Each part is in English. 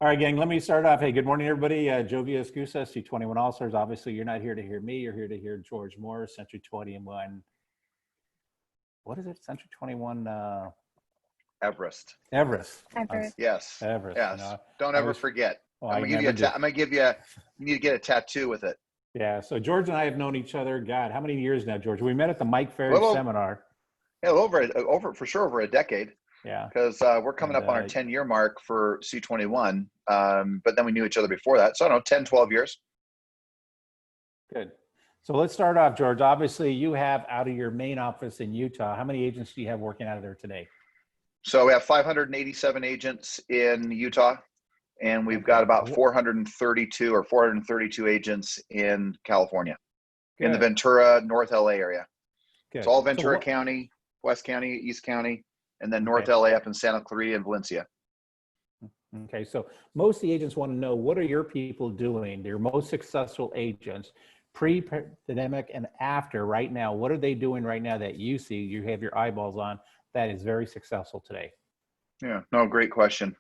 All right, gang, let me start off. Hey, good morning, everybody. Joe Villaescusa, C21 All-Stars. Obviously, you're not here to hear me. You're here to hear George Morris, Century 21. What is it? Century 21 Everest. Everest. Everest. Yes. Everest. Yes. No, Don't ever forget. Oh, I'm I gonna give you never a. do. I'm gonna give you. You need to get a tattoo with it. Yeah. So George and I have known each other. God, how many years now, George? We met at the Mike Ferry Well, seminar. Yeah, over for sure over a decade. Yeah. Because we're coming up on our 10-year mark for C21. But then we knew each other before that. So I don't know, 10, 12 years. Good. So let's start off, George. Obviously, you have out of your main office in Utah, how many agents do you have working out of there today? So we have 587 agents in Utah, and we've got about 432 agents in California, in the Ventura, North LA area. Good. It's all Ventura County, West County, East County, and then North LA up in Santa Clarita and Valencia. Okay, so most of the agents want to know, what are your people doing? Your most successful agents, pre-pandemic and after right now. What are they doing right now that you see, you have your eyeballs on, that is very successful today? Yeah, no, great question.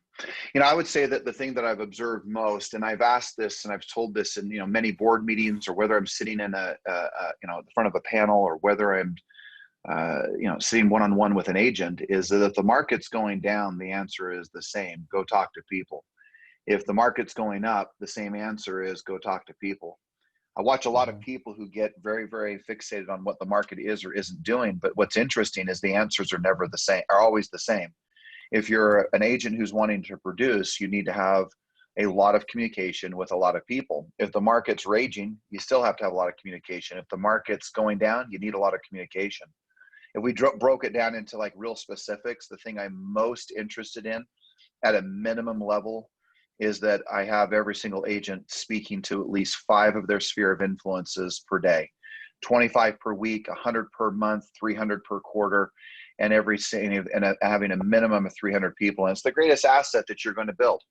I would say that the thing that I've observed most, and I've asked this and I've told this in, many board meetings, or whether I'm sitting in at the front of a panel, or whether I'm sitting one-on-one with an agent, is that if the market's going down, the answer is the same: go talk to people. If the market's going up, the same answer is go talk to people. I watch a lot of people who get very, very fixated on what the market is or isn't doing. But what's interesting is the answers are never the same, are always the same. If you're an agent who's wanting to produce, you need to have a lot of communication with a lot of people. If the market's raging, you still have to have a lot of communication. If the market's going down, you need a lot of communication. If we broke it down into like real specifics, the thing I'm most interested in at a minimum level is that I have every single agent speaking to at least 5 of their sphere of influences per day, 25 per week, 100 per month, 300 per quarter, and having a minimum of 300 people. And it's the greatest asset that you're going to build.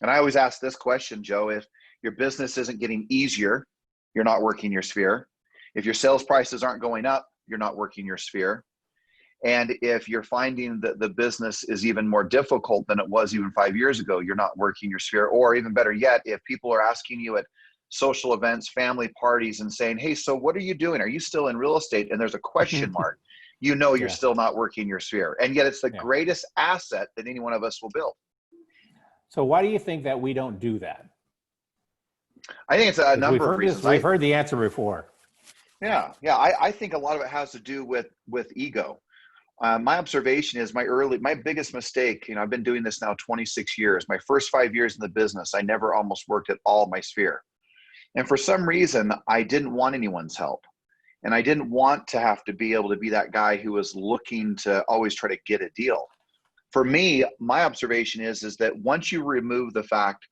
And I always ask this question, Joe: if your business isn't getting easier, you're not working your sphere. If your sales prices aren't going up, you're not working your sphere. And if you're finding that the business is even more difficult than it was even 5 years ago, you're not working your sphere. Or even better yet, if people are asking you at social events, family parties, and saying, hey, so what are you doing? Are you still in real estate? And there's a question mark, you're still not working your sphere. And yet it's the greatest asset that any one of us will build. So why do you think that we don't do that? I think it's a number of reasons. We've heard the answer before. Yeah. I think a lot of it has to do with ego. My observation is my biggest mistake, I've been doing this now 26 years. My first 5 years in the business, I never almost worked at all my sphere. And for some reason, I didn't want anyone's help. And I didn't want to have to be able to be that guy who was looking to always try to get a deal. For me, my observation is that once you remove the fact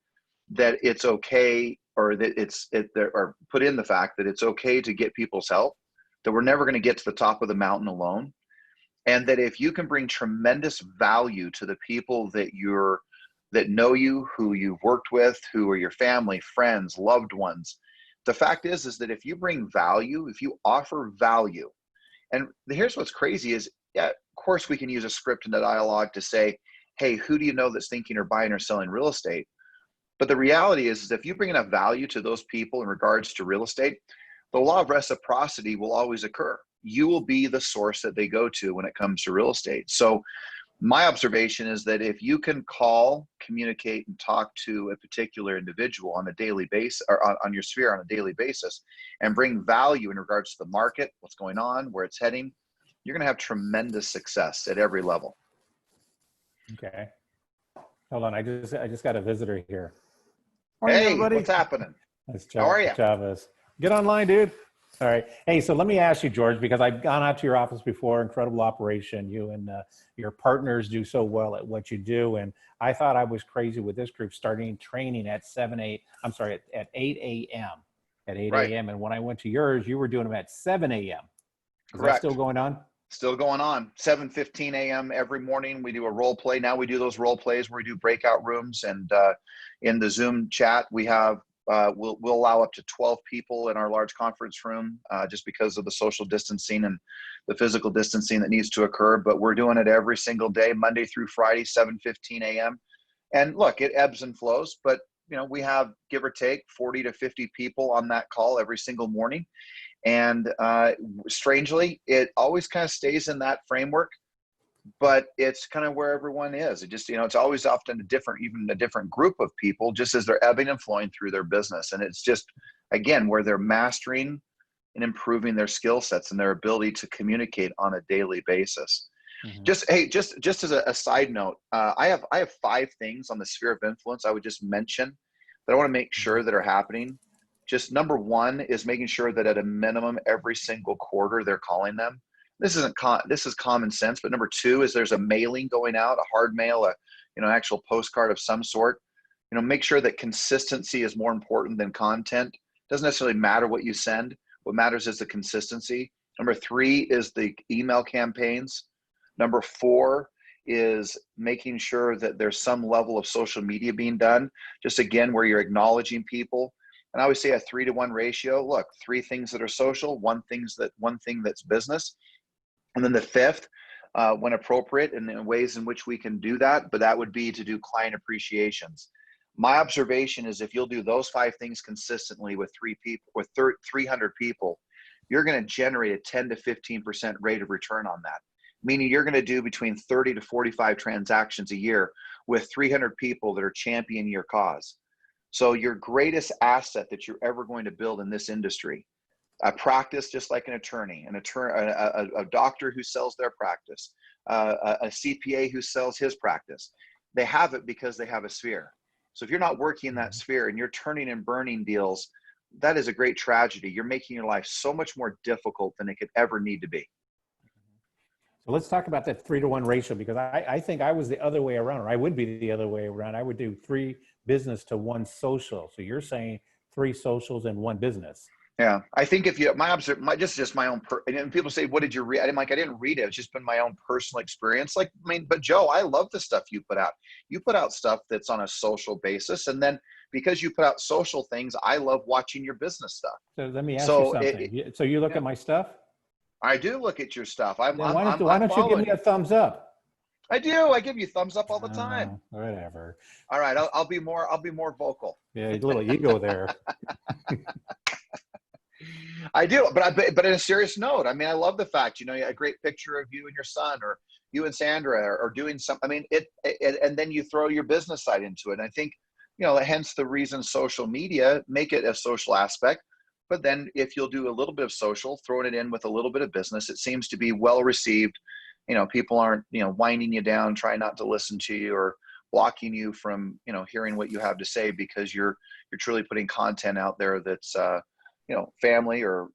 that it's okay, or that or put in the fact that it's okay to get people's help, that we're never going to get to the top of the mountain alone. And that if you can bring tremendous value to the people that know you, who you've worked with, who are your family, friends, loved ones, the fact is that if you bring value, if you offer value, and here's what's crazy is, of course we can use a script and a dialogue to say, hey, who do you know that's thinking or buying or selling real estate? But the reality is if you bring enough value to those people in regards to real estate, the law of reciprocity will always occur. You will be the source that they go to when it comes to real estate. So my observation is that if you can call, communicate, and talk to a particular individual on a daily basis, or on your sphere on a daily basis, and bring value in regards to the market, what's going on, where it's heading, you're going to have tremendous success at every level. Okay. Hold on. I just got a visitor here. Hey, everybody. What's happening? How are you? Chavez. Get online, dude. All right. Hey, so let me ask you, George, because I've gone out to your office before, incredible operation. You and your partners do so well at what you do. And I thought I was crazy with this group starting training at 8 a.m. At 8 a.m. And when I went to yours, you were doing them at 7 a.m. Is that still going on? Still going on. 7:15 a.m. every morning. We do a role play. Now we do those role plays where we do breakout rooms. And in the Zoom chat, we have we'll allow up to 12 people in our large conference room just because of the social distancing and the physical distancing that needs to occur. But we're doing it every single day, Monday through Friday, 7:15 a.m. And look, it ebbs and flows, but we have, give or take, 40 to 50 people on that call every single morning. And strangely, it always kind of stays in that framework, but it's kind of where everyone is. It just, it's always often even a different group of people, just as they're ebbing and flowing through their business. And it's just, again, where they're mastering and improving their skill sets and their ability to communicate on a daily basis. Mm-hmm. Just as a side note, I have 5 things on the sphere of influence I would just mention that I want to make sure that are happening. Just number 1 is making sure that at a minimum every single quarter they're calling them. This is common sense. But number 2 is there's a mailing going out, a hard mail, actual postcard of some sort. Make sure that consistency is more important than content. Doesn't necessarily matter what you send. What matters is the consistency. Number 3 is the email campaigns. Number 4 is making sure that there's some level of social media being done, just again, where you're acknowledging people. And I always say a 3-to-1 ratio. Look, 3 things that are social, one thing that's business. And then the 5th, when appropriate, and in ways in which we can do that, but that would be to do client appreciations. My observation is if you'll do those 5 things consistently with 300 people, you're going to generate a 10 to 15% rate of return on that. Meaning you're going to do between 30 to 45 transactions a year with 300 people that are championing your cause. So your greatest asset that you're ever going to build in this industry, a practice just like an attorney, a doctor who sells their practice, a CPA who sells his practice, they have it because they have a sphere. So if you're not working in that sphere and you're turning and burning deals, that is a great tragedy. You're making your life so much more difficult than it could ever need to be. So let's talk about that 3-to-1 ratio, because I think I was the other way around, or I would be the other way around. I would do 3 business to 1 social. So you're saying 3 socials and 1 business. Yeah, I think if you, just my own, and people say, what did you read? I'm like, I didn't read it. It's just been my own personal experience. But Joe, I love the stuff you put out. You put out stuff that's on a social basis. And then because you put out social things, I love watching your business stuff. So let me ask you something. So you look at my stuff? I do look at your stuff. Why don't you give me a thumbs up? I do. I give you thumbs up all the time. Whatever. All right. I'll be more vocal. Yeah, a little ego there. I do, but in a serious note, I mean, I love the fact, a great picture of you and your son, or you and Sandra, or doing something. I mean, and then you throw your business side into it. And I think, hence the reason social media, make it a social aspect. But then if you'll do a little bit of social, throwing it in with a little bit of business, it seems to be well received. People aren't, winding you down, trying not to listen to you, or blocking you from, hearing what you have to say, because you're truly putting content out there that's, family or,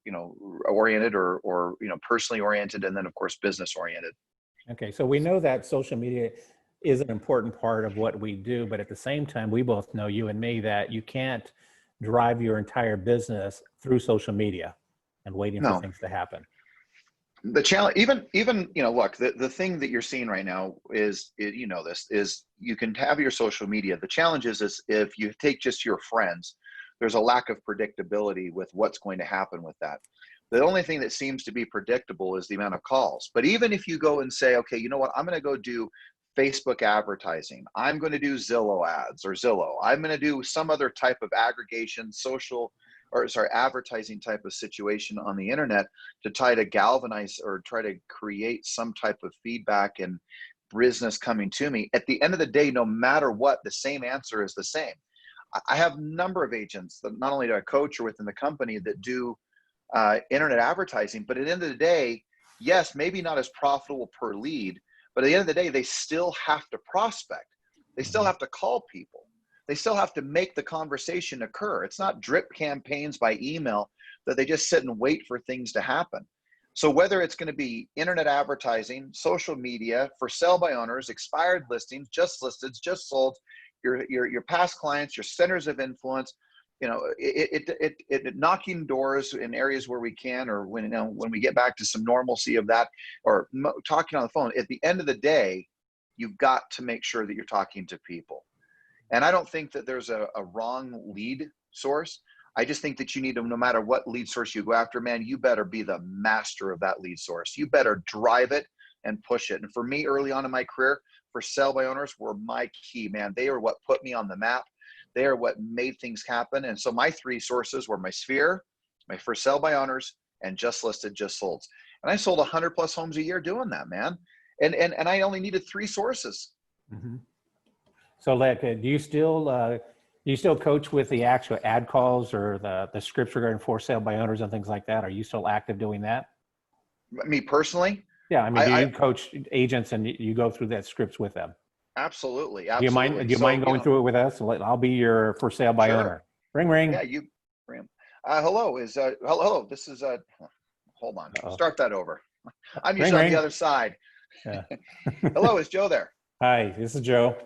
oriented, or, personally oriented. And then of course, business oriented. Okay. So we know that social media is an important part of what we do, but at the same time, we both know, you and me, that you can't drive your entire business through social media and waiting for things to happen. The challenge, even, look, the thing that you're seeing right now is you can have your social media. The challenge is if you take just your friends, there's a lack of predictability with what's going to happen with that. The only thing that seems to be predictable is the amount of calls. But even if you go and say, okay, you know what, I'm going to go do Facebook advertising, I'm going to do Zillow ads or Zillow, I'm going to do some other type of aggregation, advertising type of situation on the internet to try to galvanize or try to create some type of feedback and business coming to me. At the end of the day, no matter what, the same answer is the same. I have a number of agents that not only do I coach or within the company that do internet advertising, but at the end of the day, yes, maybe not as profitable per lead, but at the end of the day, they still have to prospect. They still have to call people. They still have to make the conversation occur. It's not drip campaigns by email that they just sit and wait for things to happen. So whether it's going to be internet advertising, social media, for sale by owners, expired listings, just listed, just sold, your past clients, your centers of influence, it knocking doors in areas where we can, or when we get back to some normalcy of that, or talking on the phone. At the end of the day, you've got to make sure that you're talking to people. And I don't think that there's a wrong lead source. I just think that you need to, no matter what lead source you go after, man, you better be the master of that lead source. You better drive it and push it. And for me, early on in my career, for sale by owners were my key, man. They are what put me on the map. They are what made things happen. And so my three sources were my Sphere, my for sale by owners, and just listed, just sold. And I sold 100 plus homes a year doing that, man. And I only needed three sources. Mm-hmm. So, like, do you still coach with the actual ad calls or the scripts regarding for sale by owners and things like that? Are you still active doing that? Me personally? Yeah, I mean, do I you coach agents and you go through that scripts with them? absolutely, Do you mind? absolutely. Do you So, mind going through it with us? I'll be your for sale by sure. owner. Ring, ring. Yeah, you, hello, hello, this is, hold on, Uh-oh. start that over. I'm Ring, usually on the ring. other side. Yeah. Hello, is Joe there? Hi, this is Joe.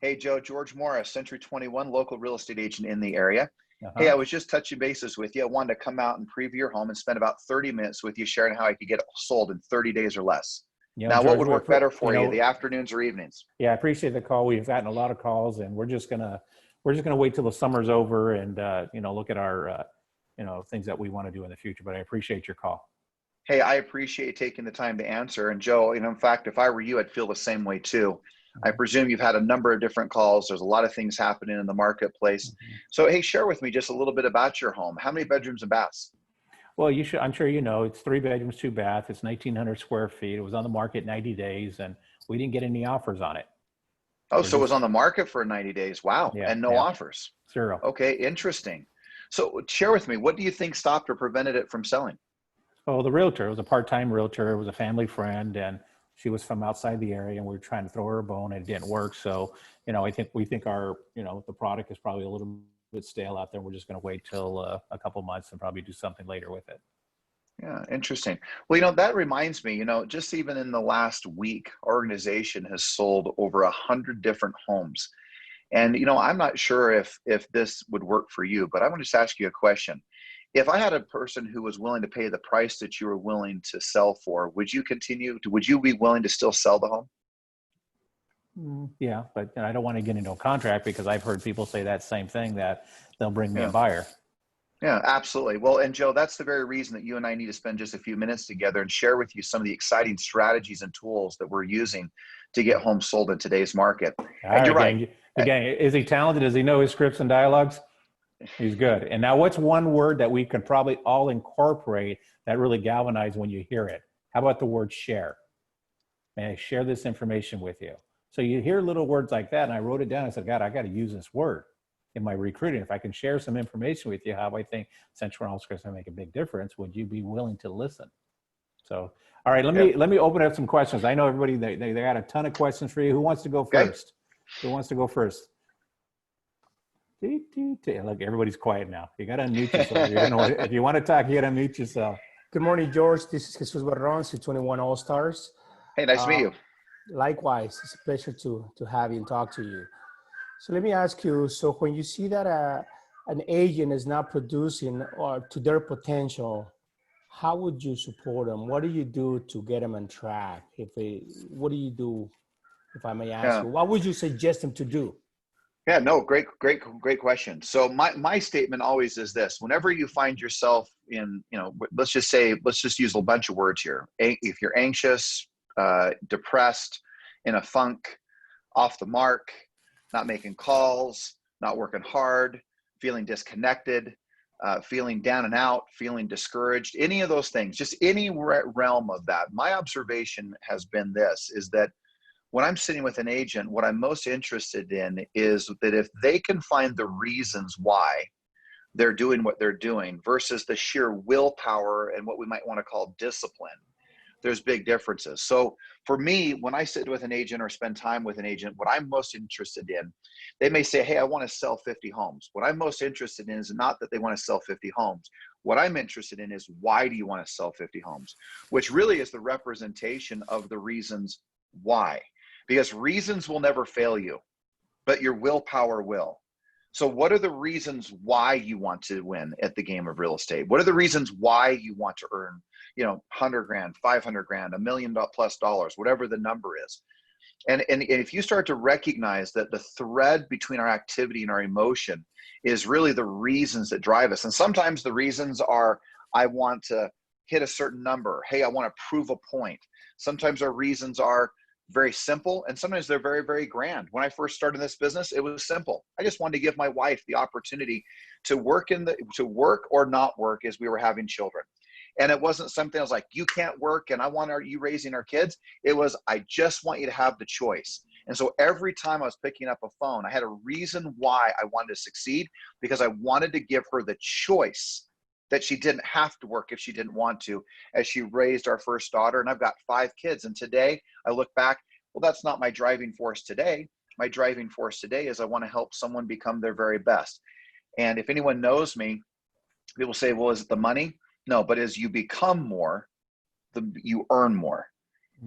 Hey, Joe, George Morris, Century 21, local real estate agent in the area. Hey, Uh-huh. I was just touching bases with you. I wanted to come out and preview your home and spend about 30 minutes with you sharing how I could get it sold in 30 days or less. Now, what George, would work better for you, the afternoons or evenings? yeah, I appreciate the call. We've gotten a lot of calls, and we're just gonna wait till the summer's over and look at our things that we want to do in the future. But I appreciate your call. Hey, I appreciate you taking the time to answer. And Joe, in fact, if I were you, I'd feel the same way too. I presume you've had a number of different calls. There's a lot of things happening in the marketplace. Mm-hmm. So, hey, share with me just a little bit about your home. How many bedrooms and baths? Well, I'm sure you know, it's 3 bedrooms, 2 baths. It's 1,900 square feet. It was on the market 90 days, and we didn't get any offers on it. Oh, We're so it was just, on the market for 90 days. Wow. yeah, And no yeah, offers. 0. Okay, interesting. So share with me, what do you think stopped or prevented it from selling? Oh, the realtor, it was a part-time realtor. It was a family friend, and she was from outside the area, and we were trying to throw her a bone, and it didn't work. So, we think our, the product is probably a little bit stale out there. We're just going to wait till a couple months and probably do something later with it. Yeah, interesting. Well, that reminds me, just even in the last week, our organization has sold over 100 different homes. And, I'm not sure if this would work for you, but I want to just ask you a question. If I had a person who was willing to pay the price that you were willing to sell for, would you be willing to still sell the home? Yeah, but I don't want to get into a contract because I've heard people say that same thing, that they'll bring me a Yeah. buyer. Yeah, absolutely. Well, and Joe, that's the very reason that you and I need to spend just a few minutes together and share with you some of the exciting strategies and tools that we're using to get homes sold in today's market. All And right, you're right. gang, is he talented? Does he know his scripts and dialogues? He's good. And now what's one word that we could probably all incorporate that really galvanizes when you hear it? How about the word share? May I share this information with you? So you hear little words like that, and I wrote it down. I said, God, I got to use this word in my recruiting. If I can share some information with you, how I think Central Office is going to make a big difference, would you be willing to listen? So, all right, let me open up some questions. I know everybody, they got a ton of questions for you. Who wants to go first? Okay. Who wants to go first? Look, everybody's quiet now. You got to unmute yourself. If you want to talk, you got to unmute yourself. Good morning, George. This is Jesus Barron, C21 All Stars. Hey, nice to meet you. Likewise, it's a pleasure to have you and talk to you. So let me ask you, so when you see that an agent is not producing or to their potential, how would you support them? What do you do to get them on track? What do you do, if I may ask you? What would you suggest them to do? Yeah, no, great question. So my statement always is this: whenever you find yourself in, let's just use a bunch of words here. If you're anxious, depressed, in a funk, off the mark, not making calls, not working hard, feeling disconnected, feeling down and out, feeling discouraged, any of those things, just any realm of that. My observation has been this, is that when I'm sitting with an agent, what I'm most interested in is that if they can find the reasons why they're doing what they're doing versus the sheer willpower and what we might want to call discipline, there's big differences. So for me, when I sit with an agent or spend time with an agent, what I'm most interested in, they may say, hey, I want to sell 50 homes. What I'm most interested in is not that they want to sell 50 homes. What I'm interested in is, why do you want to sell 50 homes? Which really is the representation of the reasons why. Because reasons will never fail you, but your willpower will. So what are the reasons why you want to win at the game of real estate? What are the reasons why you want to earn, 100 grand, 500 grand, $1 million plus, whatever the number is? And if you start to recognize that the thread between our activity and our emotion is really the reasons that drive us. And sometimes the reasons are, I want to hit a certain number. Hey, I want to prove a point. Sometimes our reasons are very simple, and sometimes they're very, very grand. When I first started this business, it was simple. I just wanted to give my wife the opportunity to work or not work as we were having children. And it wasn't something I was like, you can't work and I want you raising our kids. It was, I just want you to have the choice. And so every time I was picking up a phone, I had a reason why I wanted to succeed, because I wanted to give her the choice that she didn't have to work if she didn't want to, as she raised our first daughter. And I've got 5 kids. And today I look back, well, that's not my driving force today. My driving force today is I want to help someone become their very best. And if anyone knows me, people say, well, is it the money? No, but as you become more, you earn more.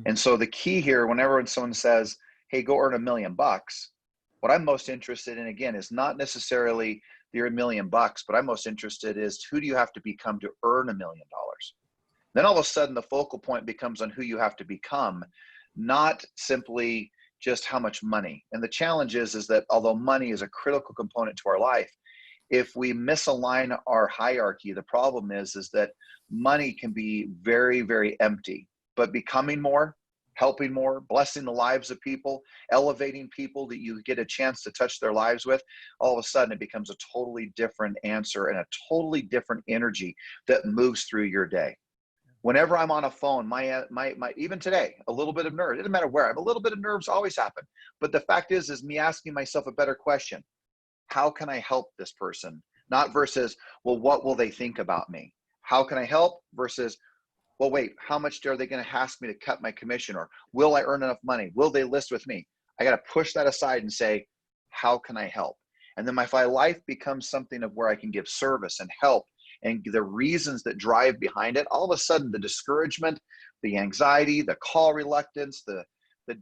And so the key here, whenever someone says, hey, go earn $1 million, what I'm most interested in, again, is not necessarily your $1 million, but I'm most interested is, who do you have to become to earn $1 million? Then all of a sudden the focal point becomes on who you have to become, not simply just how much money. And the challenge is that although money is a critical component to our life, if we misalign our hierarchy, the problem is that money can be very, very empty. But becoming more, helping more, blessing the lives of people, elevating people that you get a chance to touch their lives with, all of a sudden it becomes a totally different answer and a totally different energy that moves through your day. Whenever I'm on a phone, my even today, a little bit of nerves, it doesn't matter where, I have a little bit of nerves always happen. But the fact is me asking myself a better question. How can I help this person? Not versus, well, what will they think about me? How can I help versus, well, wait, how much are they going to ask me to cut my commission? Or will I earn enough money? Will they list with me? I got to push that aside and say, how can I help? And then my life becomes something of where I can give service and help, and the reasons that drive behind it. All of a sudden, the discouragement, the anxiety, the call reluctance, the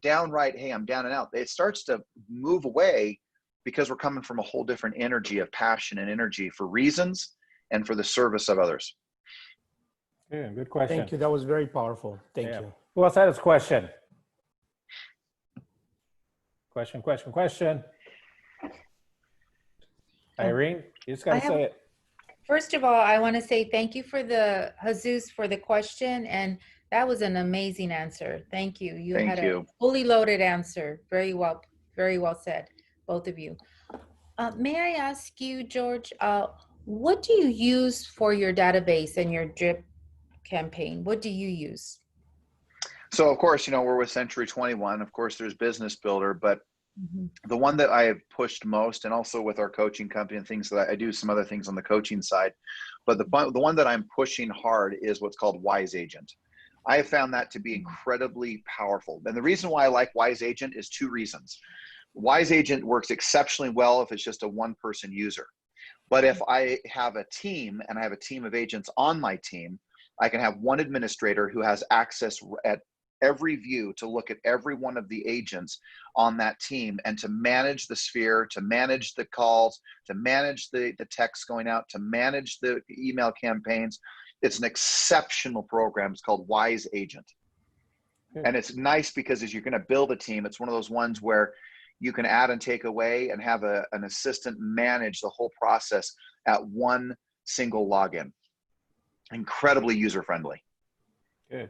downright, hey, I'm down and out, it starts to move away, because we're coming from a whole different energy of passion and energy for reasons and for the service of others. Yeah, good question. Thank you. That was very powerful. Thank you. Who else had his question? Question. Irene, you just got to say it. First of all, I want to say thank you for Jesus for the question. And that was an amazing answer. Thank you. You had a fully loaded answer. Very well said, both of you. May I ask you, George, what do you use for your database and your drip campaign? What do you use? So of course, we're with Century 21. Of course, there's Business Builder, but the one that I have pushed most, and also with our coaching company and things that I do some other things on the coaching side, but the one that I'm pushing hard is what's called Wise Agent. I have found that to be incredibly powerful. And the reason why I like Wise Agent is 2 reasons. Wise Agent works exceptionally well if it's just a one-person user. But if I have a team and I have a team of agents on my team, I can have one administrator who has access at every view to look at every one of the agents on that team, and to manage the sphere, to manage the calls, to manage the texts going out, to manage the email campaigns. It's an exceptional program. It's called Wise Agent. And it's nice because as you're going to build a team, it's one of those ones where you can add and take away and have an assistant manage the whole process at one single login. Incredibly user-friendly. Good.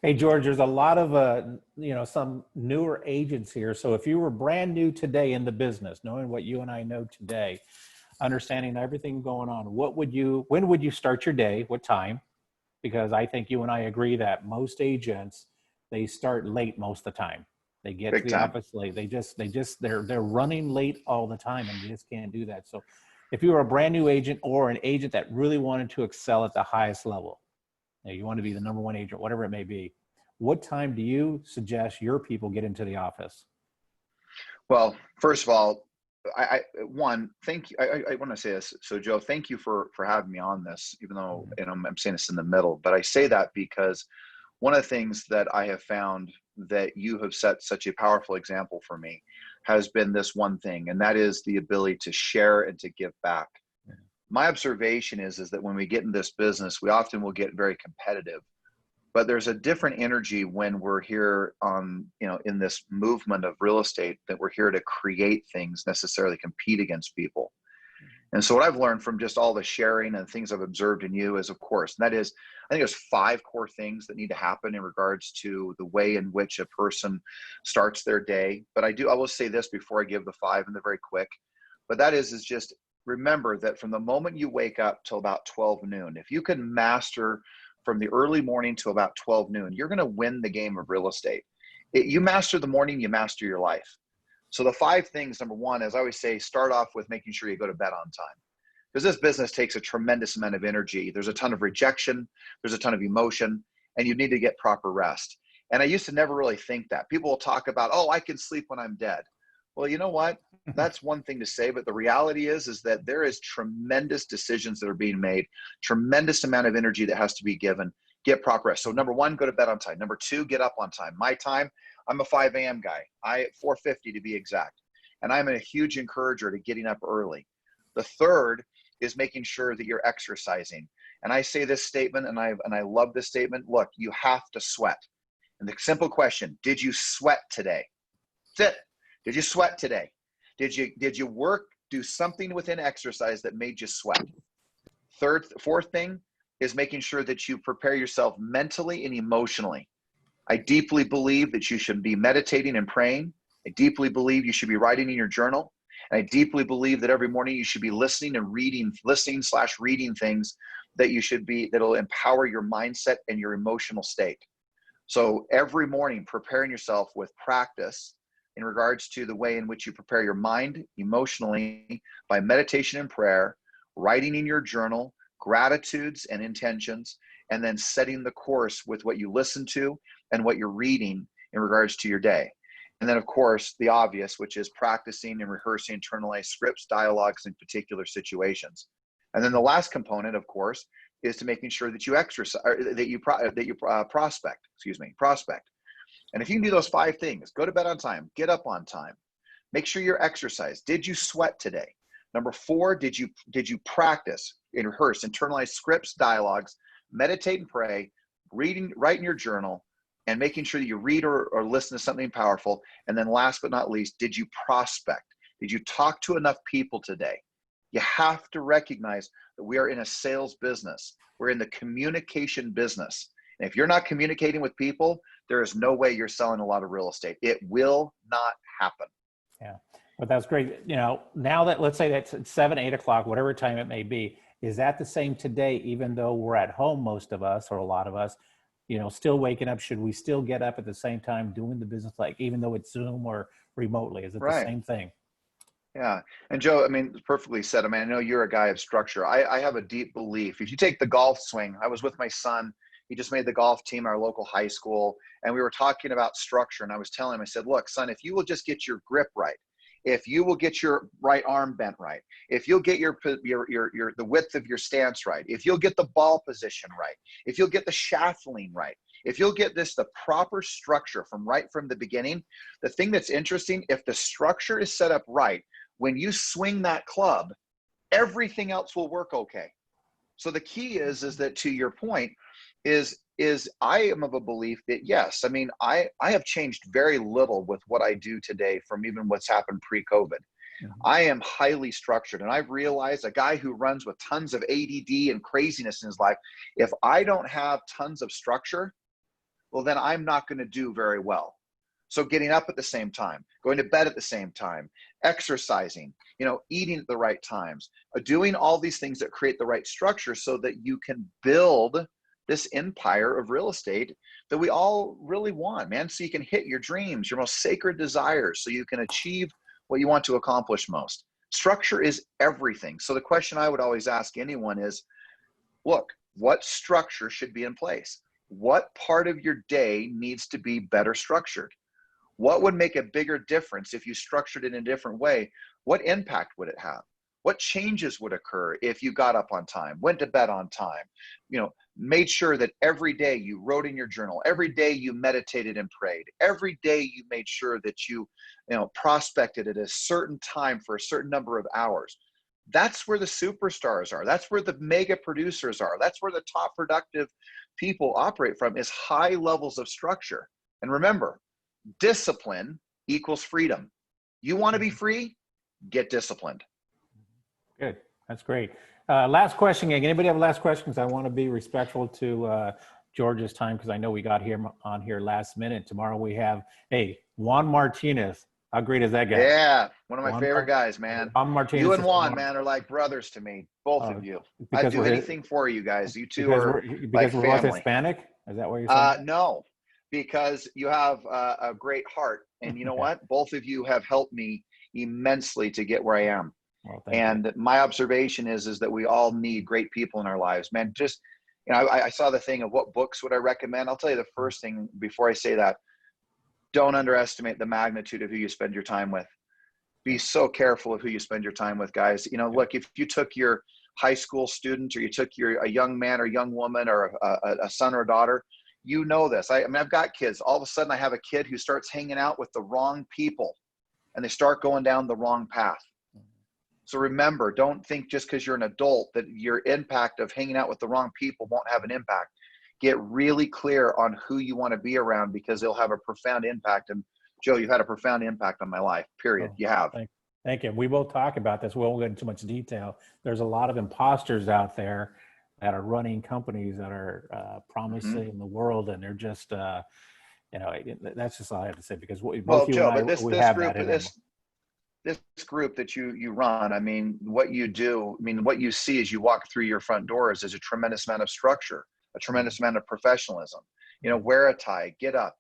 Hey, George, there's a lot of, some newer agents here. So if you were brand new today in the business, knowing what you and I know today, understanding everything going on, when would you start your day? What time? Because I think you and I agree that most agents, they start late most of the time. They get to the office late. They're running late all the time, and you just can't do that. So if you were a brand new agent or an agent that really wanted to excel at the highest level, you want to be the number 1 agent, whatever it may be, what time do you suggest your people get into the office? Well, first of all, thank you. I want to say this. So Joe, thank you for having me on this, even though I'm saying this in the middle, but I say that because one of the things that I have found that you have set such a powerful example for me has been this one thing, and that is the ability to share and to give back. My observation is that when we get in this business, we often will get very competitive, but there's a different energy when we're here in this movement of real estate, that we're here to create things, necessarily compete against people. And so what I've learned from just all the sharing and things I've observed in you is, of course, and that is, I think there's 5 core things that need to happen in regards to the way in which a person starts their day. But I will say this before I give the 5, and they're very quick, but that is just remember that from the moment you wake up till about 12 noon, if you can master from the early morning to about 12 noon, you're going to win the game of real estate. You master the morning, you master your life. So the 5 things, number 1, as I always say, start off with making sure you go to bed on time. Because this business takes a tremendous amount of energy. There's a ton of rejection, there's a ton of emotion, and you need to get proper rest. And I used to never really think that. People will talk about, oh, I can sleep when I'm dead. Well, you know what? That's one thing to say, but the reality is that there is tremendous decisions that are being made, tremendous amount of energy that has to be given. Get proper rest. So number 1, go to bed on time. Number 2, get up on time. My time, I'm a 5 a.m. guy. 4:50 to be exact. And I'm a huge encourager to getting up early. The third is making sure that you're exercising. And I say this statement, and I love this statement. Look, you have to sweat. And the simple question, did you sweat today? That's it. Did you sweat today? Did you work, do something within exercise that made you sweat? Fourth thing is making sure that you prepare yourself mentally and emotionally. I deeply believe that you should be meditating and praying. I deeply believe you should be writing in your journal. And I deeply believe that every morning you should be listening and reading things that you should be, that'll empower your mindset and your emotional state. So every morning, preparing yourself with practice in regards to the way in which you prepare your mind emotionally by meditation and prayer, writing in your journal, gratitudes and intentions, and then setting the course with what you listen to and what you're reading in regards to your day. And then, of course, the obvious, which is practicing and rehearsing internalized scripts, dialogues in particular situations. And then the last component, of course, is to making sure that you exercise, prospect. And if you can do those 5 things, go to bed on time, get up on time, make sure you're exercised. Did you sweat today? Number 4, did you practice and rehearse internalized scripts, dialogues, meditate and pray, write in your journal, and making sure that you read or listen to something powerful. And then last but not least, did you prospect? Did you talk to enough people today? You have to recognize that we are in a sales business. We're in the communication business. And if you're not communicating with people, there is no way you're selling a lot of real estate. It will not happen. Yeah, but that's great. You know, now that, let's say that's at 7, 8 o'clock, whatever time it may be, is that the same today, even though we're at home, most of us, or a lot of us, you know, still waking up? Should we still get up at the same time doing the business, like even though it's Zoom or remotely? Is it the same thing? Yeah. And Joe, I mean, perfectly said. I mean, I know you're a guy of structure. I have a deep belief. If you take the golf swing, I was with my son. He just made the golf team at our local high school. And we were talking about structure. And I was telling him, I said, look, son, if you will just get your grip right, if you will get your right arm bent right, if you'll get the width of your stance right, if you'll get the ball position right, if you'll get the shaft lean right, if you'll get the proper structure right from the beginning. The thing that's interesting, if the structure is set up right, when you swing that club, everything else will work okay. So the key is that, to your point, is I am of a belief that, yes, I mean, I have changed very little with what I do today from even what's happened pre-COVID. Mm-hmm. I am highly structured, and I've realized, a guy who runs with tons of ADD and craziness in his life, if I don't have tons of structure, well, then I'm not going to do very well. So getting up at the same time, going to bed at the same time, exercising, you know, eating at the right times, doing all these things that create the right structure so that you can build this empire of real estate that we all really want, man. So you can hit your dreams, your most sacred desires, so you can achieve what you want to accomplish most. Structure is everything. So the question I would always ask anyone is, look, what structure should be in place? What part of your day needs to be better structured? What would make a bigger difference if you structured it in a different way? What impact would it have? What changes would occur if you got up on time, went to bed on time, you know, made sure that every day you wrote in your journal, every day you meditated and prayed, every day you made sure that you prospected at a certain time for a certain number of hours? That's where the superstars are. That's where the mega producers are. That's where the top productive people operate from, is high levels of structure. And remember, discipline equals freedom. You want to be free? Get disciplined. Good. That's great. Last question. Anybody have a last question? Because I want to be respectful to George's time, because I know we got him on here last minute. Tomorrow we have, hey, Juan Martinez. How great is that guy? Yeah, one of my favorite guys, man. Juan Martinez. You and Juan, man, are like brothers to me, both of you. I'd do anything for you guys. You two are because like we're both family. Hispanic? Is that what you're saying? No, because you have a great heart. And you know what? Both of you have helped me immensely to get where I am. Well, and my observation is that we all need great people in our lives, man. Just, you know, I saw the thing of what books would I recommend. I'll tell you the first thing before I say that. Don't underestimate the magnitude of who you spend your time with. Be so careful of who you spend your time with, guys. You know, look, if you took your high school student, or you took a young man or young woman, or a son or a daughter, you know this. I mean, I've got kids. All of a sudden I have a kid who starts hanging out with the wrong people, and they start going down the wrong path. So remember, don't think just because you're an adult that your impact of hanging out with the wrong people won't have an impact. Get really clear on who you want to be around, because they'll have a profound impact. And Joe, you've had a profound impact on my life, period. You have. Thank you. We will talk about this. We won't get into much detail. There's a lot of imposters out there that are running companies that are promising the world, and they're just, you know, that's just all I have to say, because both you and I, we have that in us. This group that you run, I mean, what you do, I mean, what you see as you walk through your front doors is a tremendous amount of structure, a tremendous amount of professionalism. You know, wear a tie, get up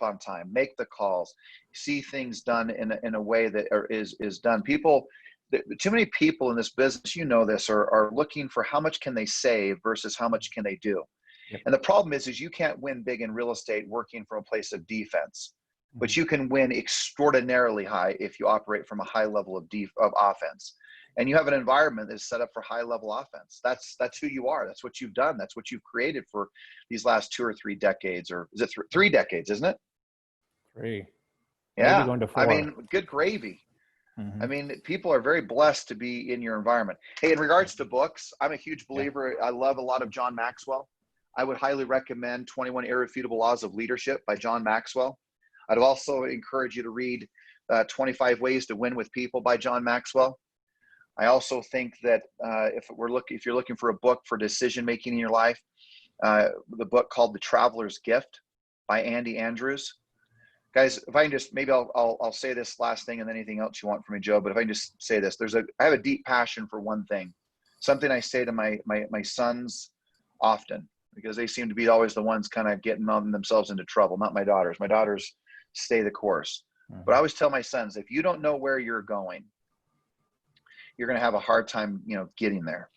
on time, make the calls, see things done in a way that is done. Too many people in this business, you know this, are looking for how much can they save versus how much can they do. Yep. And the problem is you can't win big in real estate working from a place of defense. But you can win extraordinarily high if you operate from a high level of offense, and you have an environment that's set up for high level offense. That's who you are. That's what you've done. That's what you've created for these last 2 or 3 decades, or is it 3 decades? Isn't it? 3. Yeah. Maybe going to 4. I mean, good gravy. I mean, people are very blessed to be in your environment. Hey, in regards to books, I'm a huge believer. I love a lot of John Maxwell. I would highly recommend 21 Irrefutable Laws of Leadership by John Maxwell. I'd also encourage you to read 25 Ways to Win with People by John Maxwell. I also think that if you're looking for a book for decision making in your life, the book called The Traveler's Gift by Andy Andrews. Guys, if I can just, maybe I'll say this last thing, and then anything else you want from me, Joe. But if I can just say this, I have a deep passion for one thing, something I say to my sons often, because they seem to be always the ones kind of getting themselves into trouble. Not my daughters. My daughters stay the course. But I always tell my sons, if you don't know where you're going, you're going to have a hard time, you know, getting there.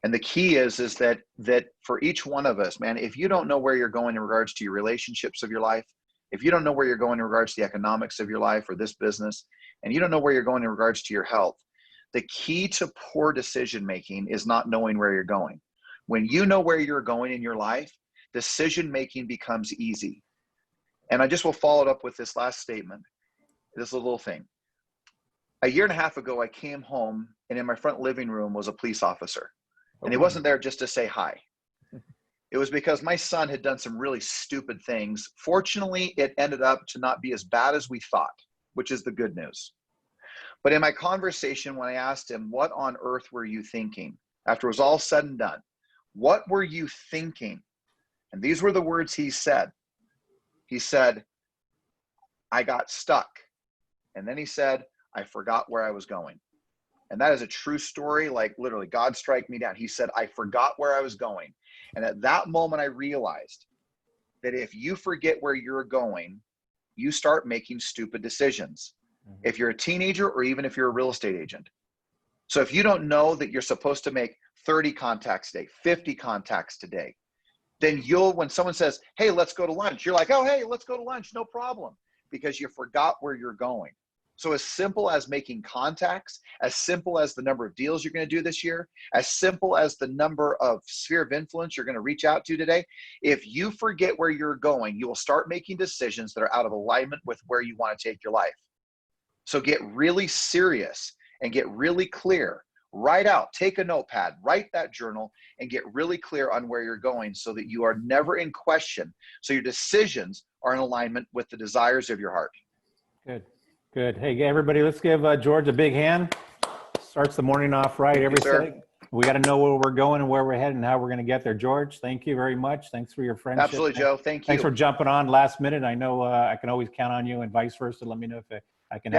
And the key is that for each one of us, man, if you don't know where you're going in regards to your relationships of your life, if you don't know where you're going in regards to the economics of your life or this business, and you don't know where you're going in regards to your health, the key to poor decision making is not knowing where you're going. When you know where you're going in your life, decision making becomes easy. And I just will follow it up with this last statement, this little thing. A year and a half ago, I came home, and in my front living room was a police officer. And he wasn't there just to say hi. It was because my son had done some really stupid things. Fortunately, it ended up to not be as bad as we thought, which is the good news. But in my conversation, when I asked him, what on earth were you thinking? After it was all said and done, what were you thinking? And these were the words he said. He said, I got stuck. And then he said, I forgot where I was going. And that is a true story. Like literally, God strike me down. He said, I forgot where I was going. And at that moment, I realized that if you forget where you're going, you start making stupid decisions. If you're a teenager, or even if you're a real estate agent. So if you don't know that you're supposed to make 30 contacts a day, 50 contacts today, then when someone says, hey, let's go to lunch, you're like, oh, hey, let's go to lunch, no problem, because you forgot where you're going. So as simple as making contacts, as simple as the number of deals you're going to do this year, as simple as the number of sphere of influence you're going to reach out to today, if you forget where you're going, you will start making decisions that are out of alignment with where you want to take your life. So get really serious and get really clear. Write out, take a notepad, write that journal, and get really clear on where you're going so that you are never in question. So your decisions are in alignment with the desires of your heart. Good. Good. Hey, everybody, let's give George a big hand. Starts the morning off right. Thank you, sir. Everything. We got to know where we're going and where we're heading and how we're going to get there. George, thank you very much. Thanks for your friendship. Absolutely, Joe. Thank you. Thanks for jumping on last minute. I know I can always count on you and vice versa. Let me know if I can